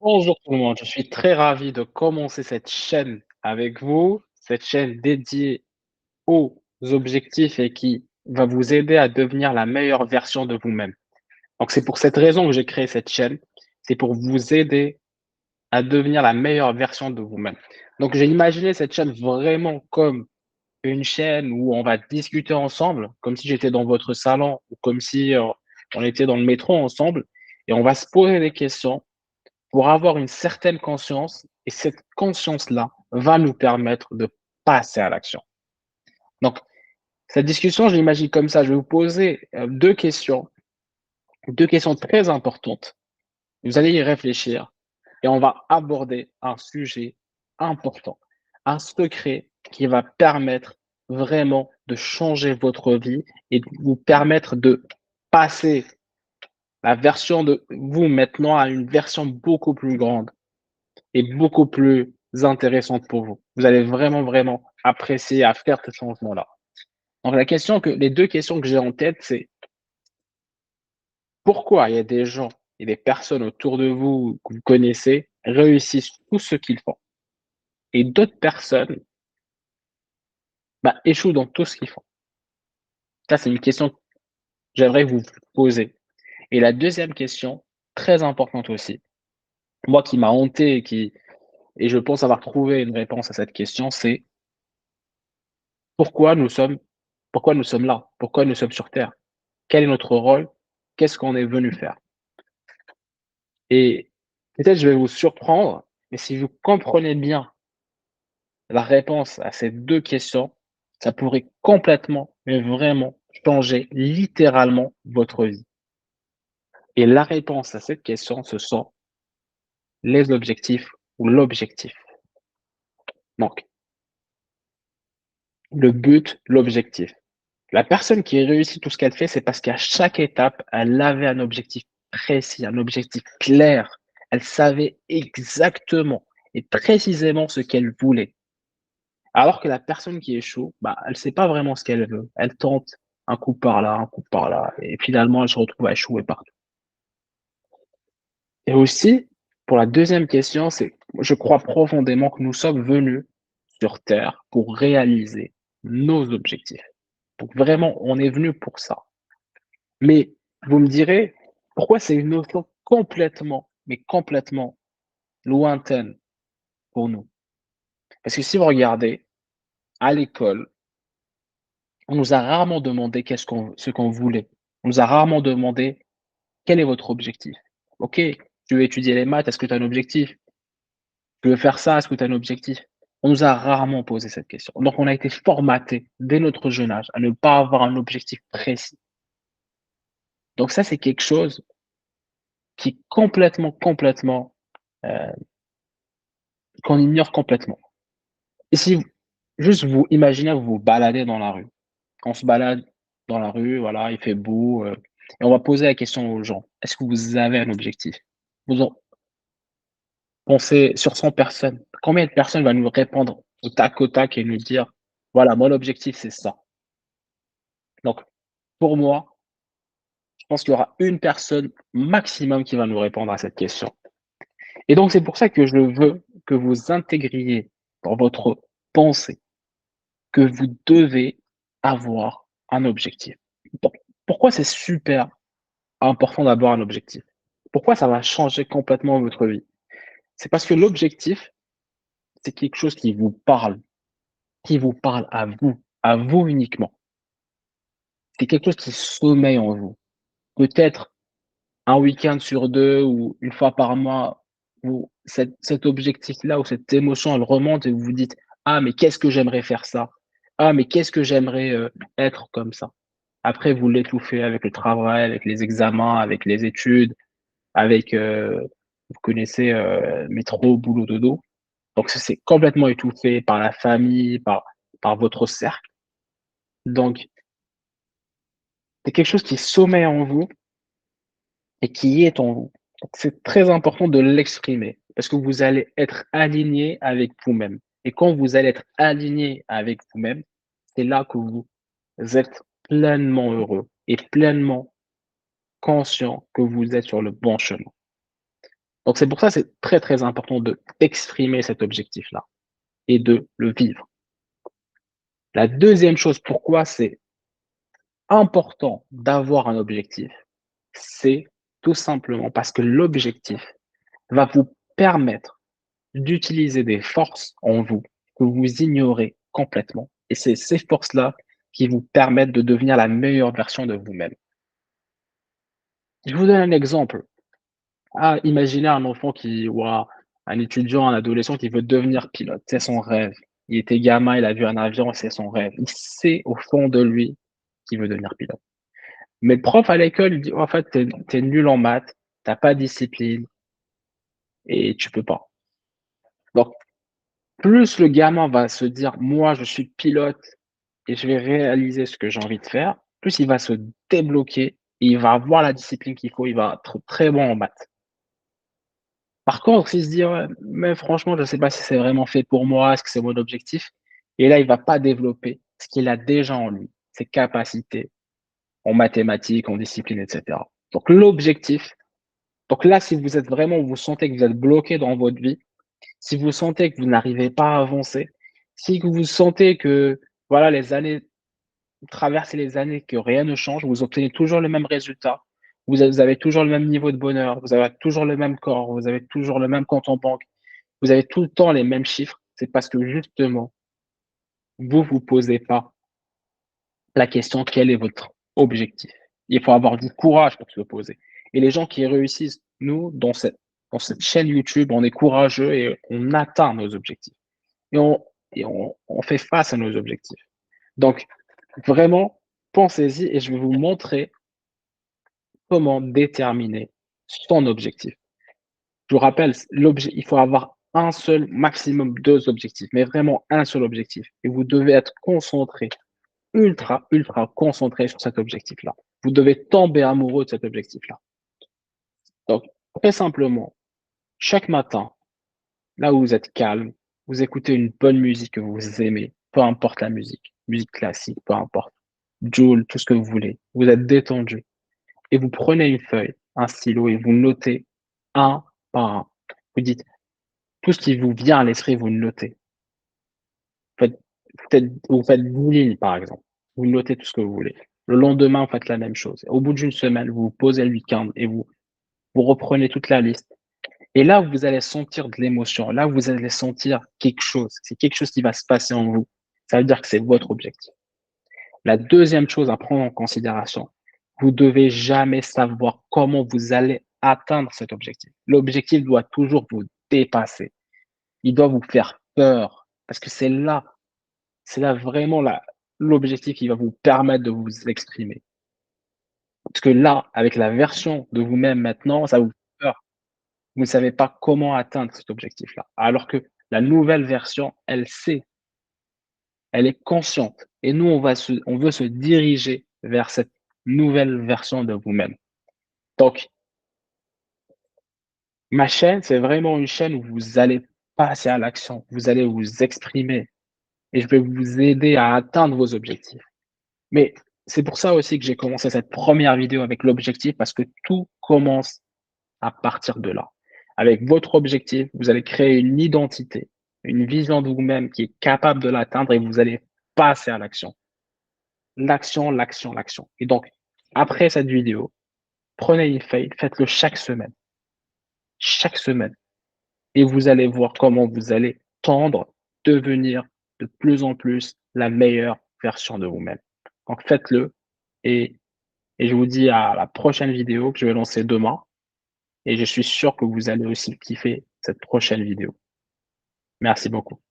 Bonjour tout le monde, je suis très ravi de commencer cette chaîne avec vous, cette chaîne dédiée aux objectifs et qui va vous aider à devenir la meilleure version de vous-même. Donc c'est pour cette raison que j'ai créé cette chaîne, c'est pour vous aider à devenir la meilleure version de vous-même. Donc j'ai imaginé cette chaîne vraiment comme une chaîne où on va discuter ensemble, comme si j'étais dans votre salon ou comme si on était dans le métro ensemble et on va se poser des questions pour avoir une certaine conscience et cette conscience-là va nous permettre de passer à l'action. Donc, cette discussion, je l'imagine comme ça. Je vais vous poser 2 questions très importantes. Vous allez y réfléchir et on va aborder un sujet important, un secret qui va permettre vraiment de changer votre vie et de vous permettre de passer la version de vous maintenant à une version beaucoup plus grande et beaucoup plus intéressante pour vous. Vous allez vraiment, vraiment apprécier à faire ce changement-là. Donc les 2 questions que j'ai en tête, c'est pourquoi il y a des gens et des personnes autour de vous que vous connaissez réussissent tout ce qu'ils font et d'autres personnes, échouent dans tout ce qu'ils font? Ça, c'est une question que j'aimerais vous poser. Et la deuxième question, très importante aussi, moi qui m'a hanté et je pense avoir trouvé une réponse à cette question, c'est pourquoi nous sommes pourquoi nous sommes là? Pourquoi nous sommes sur terre? Quel est notre rôle? Qu'est-ce qu'on est venu faire? Et peut-être je vais vous surprendre, mais si vous comprenez bien la réponse à ces 2 questions, ça pourrait complètement, mais vraiment changer littéralement votre vie. Et la réponse à cette question, ce sont les objectifs ou l'objectif. Donc, le but, l'objectif. La personne qui réussit tout ce qu'elle fait, c'est parce qu'à chaque étape, elle avait un objectif précis, un objectif clair. Elle savait exactement et précisément ce qu'elle voulait. Alors que la personne qui échoue, elle sait pas vraiment ce qu'elle veut. Elle tente un coup par là, et finalement, elle se retrouve à échouer partout. Et aussi, pour la deuxième question, c'est, je crois profondément que nous sommes venus sur Terre pour réaliser nos objectifs. Donc vraiment, on est venu pour ça. Mais vous me direz, pourquoi c'est une notion complètement, mais complètement lointaine pour nous? Parce que si vous regardez, à l'école, on nous a rarement demandé ce qu'on voulait. On nous a rarement demandé quel est votre objectif. OK, tu veux étudier les maths, est-ce que tu as un objectif? Tu veux faire ça, est-ce que tu as un objectif? On nous a rarement posé cette question. Donc on a été formaté dès notre jeune âge à ne pas avoir un objectif précis. Donc ça, c'est quelque chose qui est complètement, heu, qu'on ignore complètement. Et si vous juste vous imaginez, vous vous baladez dans la rue. On se balade dans la rue, voilà, il fait beau, et on va poser la question aux gens: «Est-ce que vous avez un objectif?» Vous en pensez sur 100 personnes, combien de personnes va nous répondre au tac et nous dire: «Voilà, mon objectif, c'est ça». Donc pour moi, je pense qu'il y aura une personne maximum qui va nous répondre à cette question. Et donc c'est pour ça que je veux que vous intégriez dans votre pensée que vous devez avoir un objectif. Pour pourquoi c'est super important d'avoir un objectif? Pourquoi ça va changer complètement votre vie? C'est parce que l'objectif, c'est quelque chose qui vous parle à vous uniquement. C'est quelque chose qui sommeille en vous. Peut-être un week-end sur 2 ou une fois par mois où cet objectif-là ou cette émotion, elle remonte et vous vous dites: «Ah mais qu'est-ce que j'aimerais faire ça. Ah mais qu'est-ce que j'aimerais, être comme ça». Après vous l'étouffez avec le travail, avec les examens, avec les études, avec, vous connaissez, métro, boulot, dodo. Donc ça, c'est complètement étouffé par la famille, par votre cercle. Donc c'est quelque chose qui sommeille en vous et qui est en vous. Donc c'est très important de l'exprimer parce que vous allez être aligné avec vous-même et quand vous allez être aligné avec vous-même, c'est là que vous êtes pleinement heureux et pleinement conscient que vous êtes sur le bon chemin. Donc c'est pour ça, c'est très, très important de exprimer cet objectif-là et de le vivre. La deuxième chose, pourquoi c'est important d'avoir un objectif, c'est tout simplement parce que l'objectif va vous permettre d'utiliser des forces en vous que vous ignorez complètement. Et c'est ces forces-là qui vous permettent de devenir la meilleure version de vous-même. Je vous donne un exemple. Ah, imaginez un enfant qui ou un étudiant, un adolescent qui veut devenir pilote, c'est son rêve. Il était gamin, il a vu un avion, c'est son rêve. Il sait au fond de lui qu'il veut devenir pilote. Mais le prof à l'école, il dit: «En fait, tu es nul en maths, tu as pas de discipline et tu peux pas». Donc plus le gamin va se dire: «Moi, je suis pilote et je vais réaliser ce que j'ai envie de faire», plus il va se débloquer et il va avoir la discipline qu'il faut, il va être très bon en maths. Par contre, s'il se dit: «Ouais, mais franchement, je sais pas si c'est vraiment fait pour moi, est-ce que c'est mon objectif?» Et là, il va pas développer ce qu'il a déjà en lui, ses capacités en mathématiques, en discipline et cetera. Donc l'objectif donc là, si vous êtes vraiment vous sentez que vous êtes bloqué dans votre vie, si vous sentez que vous n'arrivez pas à avancer, si vous sentez que, voilà, les années vous traversez les années, que rien ne change, vous obtenez toujours le même résultat, vous avez toujours le même niveau de bonheur, vous avez toujours le même corps, vous avez toujours le même compte en banque, vous avez tout le temps les mêmes chiffres, c'est parce que justement, vous posez pas la question: «Quel est votre objectif?» Il faut avoir du courage pour se le poser et les gens qui réussissent, nous, dans cette chaîne YouTube, on est courageux et on atteint nos objectifs et on fait face à nos objectifs. Donc vraiment, pensez-y et je vais vous montrer comment déterminer son objectif. Je vous rappelle, il faut avoir un seul, maximum 2 objectifs, mais vraiment un seul objectif et vous devez être concentré, ultra, ultra concentré sur cet objectif-là. Vous devez tomber amoureux de cet objectif-là. Donc très simplement, chaque matin, là où vous êtes calme, vous écoutez une bonne musique que vous aimez, peu importe la musique, musique classique, peu importe, Jul, tout ce que vous voulez. Vous êtes détendu et vous prenez une feuille, un stylo et vous notez un par un. Vous dites tout ce qui vous vient à l'esprit, vous le notez. Faites vous faites 10 lignes, par exemple. Vous notez tout ce que vous voulez. Le lendemain, vous faites la même chose. Au bout d'une semaine, vous vous posez le week-end et vous reprenez toute la liste. Et là, vous allez sentir de l'émotion. Là, vous allez sentir quelque chose. C'est quelque chose qui va se passer en vous. Ça veut dire que c'est votre objectif. La deuxième chose à prendre en considération, vous devez jamais savoir comment vous allez atteindre cet objectif. L'objectif doit toujours vous dépasser. Il doit vous faire peur parce que c'est là vraiment l'objectif qui va vous permettre de vous exprimer. Parce que là, avec la version de vous-même maintenant, ça vous fait peur. Vous ne savez pas comment atteindre cet objectif-là. Alors que la nouvelle version, elle sait, elle est consciente. Et nous, on veut se diriger vers cette nouvelle version de vous-même. Donc, ma chaîne, c'est vraiment une chaîne où vous allez passer à l'action, vous allez vous exprimer et je vais vous aider à atteindre vos objectifs. Mais c'est pour ça aussi que j'ai commencé cette première vidéo avec l'objectif parce que tout commence à partir de là. Avec votre objectif, vous allez créer une identité, une vision de vous-même qui est capable de l'atteindre et vous allez passer à l'action. L'action, l'action, l'action. Et donc, après cette vidéo, prenez une feuille, faites-le chaque semaine, et vous allez voir comment vous allez tendre, devenir de plus en plus la meilleure version de vous-même. Donc, faites-le et, et je vous dis à la prochaine vidéo que je vais lancer demain. Et je suis sûr que vous allez aussi kiffer cette prochaine vidéo. Merci beaucoup.